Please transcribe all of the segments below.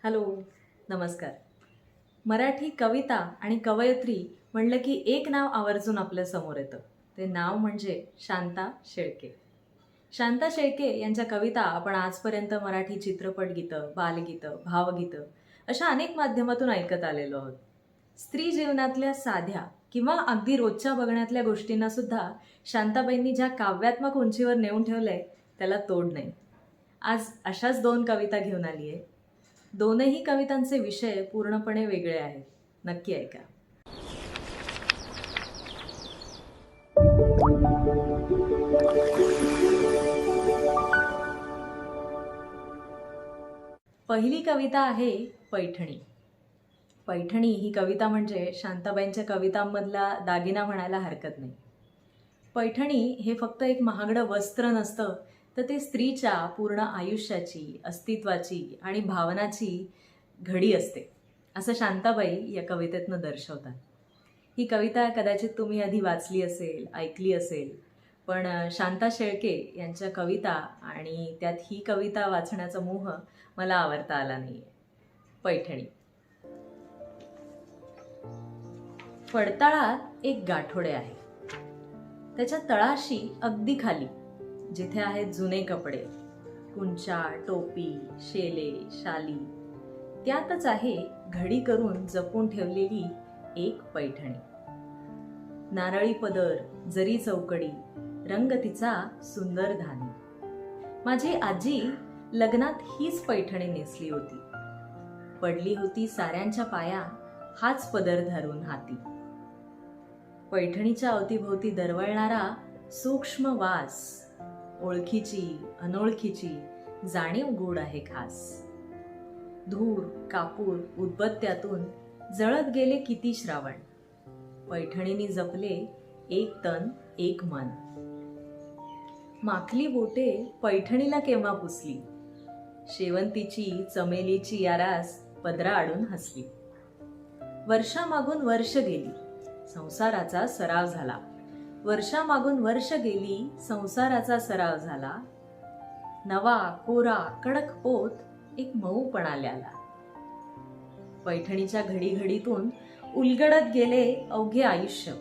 Hello, नमस्कार. मराठी कविता आणि कवयित्री म्हणलं की एक नाव आवर्जून आपल्या समोर येतं. ते नाव म्हणजे शांता शेळके. शांता शेळके यांच्या कविता आपण आजपर्यंत मराठी चित्रपट गीतं, बालगीतं, भावगीतं अशा अनेक माध्यमातून ऐकत आलेलो आहोत. स्त्री जीवनातल्या साध्या किंवा अगदी रोजच्या बघण्यातल्या गोष्टींना सुद्धा शांताबाईंनी ज्या काव्यात्मक उंचीवर नेऊन ठेवलंय त्याला तोड नाही. आज अशाच दोन कविता घेऊन आली आहे. दोनही कवितांचे विषय पूर्णपणे वेगळे आहेत. नक्की ऐका. पहिली कविता आहे पैठणी. पैठणी ही कविता म्हणजे शांताबाईंच्या कवितांमधला दागिना म्हणायला हरकत नाही. पैठणी हे फक्त एक महागडं वस्त्र नसतं, तर ते स्त्रीच्या पूर्ण आयुष्याची, अस्तित्वाची आणि भावनाची घडी असते, असं शांताबाई या कवितेतनं दर्शवतात. ही कविता कदाचित तुम्ही आधी वाचली असेल, ऐकली असेल, पण शांता शेळके यांच्या कविता आणि त्यात ही कविता वाचण्याचा मोह मला आवरता आला नाहीये. पैठणी. फडताळात एक गाठोडे आहे. त्याच्या तळाशी अगदी खाली जिथे आहेत जुने कपडे, कुंचा, टोपी, शेले, शाली, त्यातच आहे घडी करून जपून ठेवलेली एक पैठणी. नारळी पदर, जरी चौकडी, रंग तिचा सुंदर धानी. माझी आजी लग्नात हीच पैठणी नेसली होती. पडली होती साऱ्यांच्या पाया हाच पदर धरून हाती. पैठणीच्या अवतीभोवती दरवळणारा सूक्ष्म वास, ओळखीची अनोळखीची जाणीव गोड आहे खास. धूर, कापूर, उदबत्त्यातून जळत गेले किती श्रावण. पैठणीने जपले एक तन एक मन. माखली बोटे पैठणीला केव्हा पुसली. शेवंतीची चमेलीची यारास पदरा आडून हसली. वर्षामागून वर्ष गेली, संसाराचा सराव झाला. वर्षामागून वर्ष गेली, संसाराचा सराव झाला. नवा कोरा कडक पोत एक मऊपणा आल्याला. पैठणीच्या घडीघडीतून उलगडत गेले अवघे आयुष्य.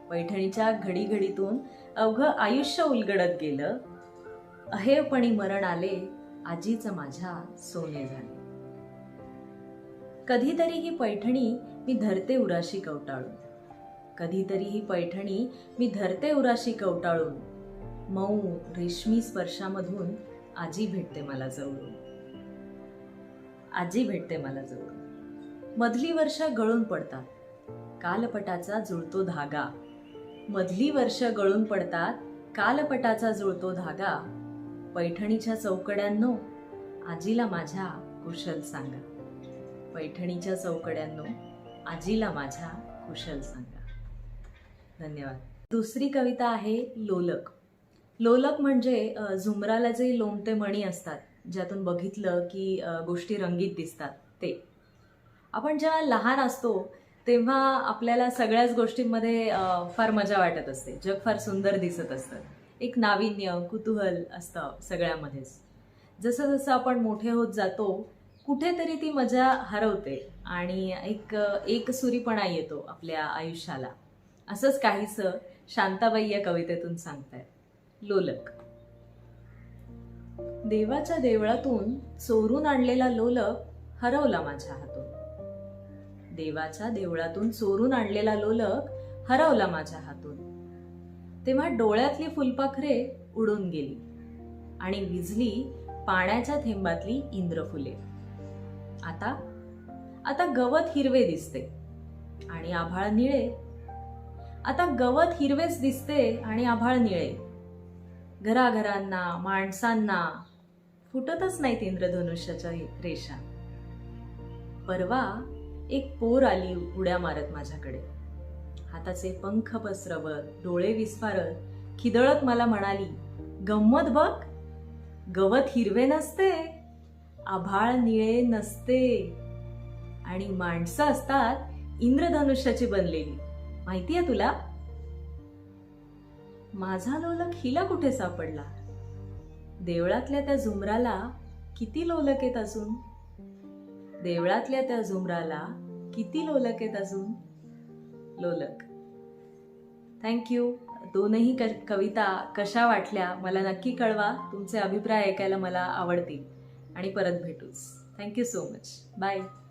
पैठणीच्या घडीघडीतून अवघं आयुष्य उलगडत गेलं. अहेरपणी मरण आले, आजीचं माझ्या सोने झाले. कधीतरी ही पैठणी मी धरते उराशी कवटाळून. कधीतरी ही पैठणी मी धरते उराशी कवटाळून. मऊ रेशमी स्पर्शामधून आजी भेटते मला जवळून. आजी भेटते मला जवळून. मधली वर्ष गळून पडतात, कालपटाचा जुळतो धागा. मधली वर्ष गळून पडतात, कालपटाचा जुळतो धागा. पैठणीच्या चौकड्यांनो आजीला माझ्या कुशल सांगा. पैठणीच्या चौकड्यांनो आजीला माझ्या कुशल सांगा. धन्यवाद. दुसरी कविता आहे लोलक. लोलक म्हणजे झुमराला जे लोंबते मणी असतात, ज्यातून बघितलं की गोष्टी रंगीत दिसतात ते. आपण जेव्हा लहान असतो तेव्हा आपल्याला सगळ्याच गोष्टींमध्ये फार मजा वाटत असते. जग फार सुंदर दिसत असतं. एक नाविन्य, कुतूहल असतं सगळ्यामध्येच. जसं जसं आपण मोठे होत जातो कुठेतरी ती मजा हरवते आणि एक सुरीपणा येतो आपल्या आयुष्याला. असंच काहीसं शांताबाई या कवितेतून सांगतायत. लोलक. देवाच्या देवळातून चोरून आणलेला लोलक हरवला माझ्या हातून. देवाच्या देवळातून चोरून आणलेला लोलक हरवला माझ्या हातून. तेव्हा डोळ्यातली फुलपाखरे उडून गेली आणि विझली पाण्याच्या थेंबातली इंद्रफुले. आता आता गवत हिरवे दिसते आणि आभाळ निळे. आता गवत हिरवेच दिसते आणि आभाळ निळे. घराघरांना, माणसांना फुटतच नाहीत इंद्रधनुष्याच्या रेषा. परवा एक पोर आली उड्या मारत माझ्याकडे. हाताचे पंख पसरवत, डोळे विस्फारत, खिदळत मला म्हणाली, गंमत बघ, गवत हिरवे नसते, आभाळ निळे नसते आणि माणसं असतात इंद्रधनुष्याची बनलेली. माहितीये तुला? माझा लोलक हिला कुठे सापडला? देवळातल्या त्या झुमराला किती लोलक आहेत अजून. देवळातल्या त्या झुमराला किती लोलक आहेत अजून. लोलक. थँक्यू. दोनही कविता कशा वाटल्या मला नक्की कळवा. तुमचे अभिप्राय ऐकायला मला आवडतील. आणि परत भेटूच. Thank you so much. बाय.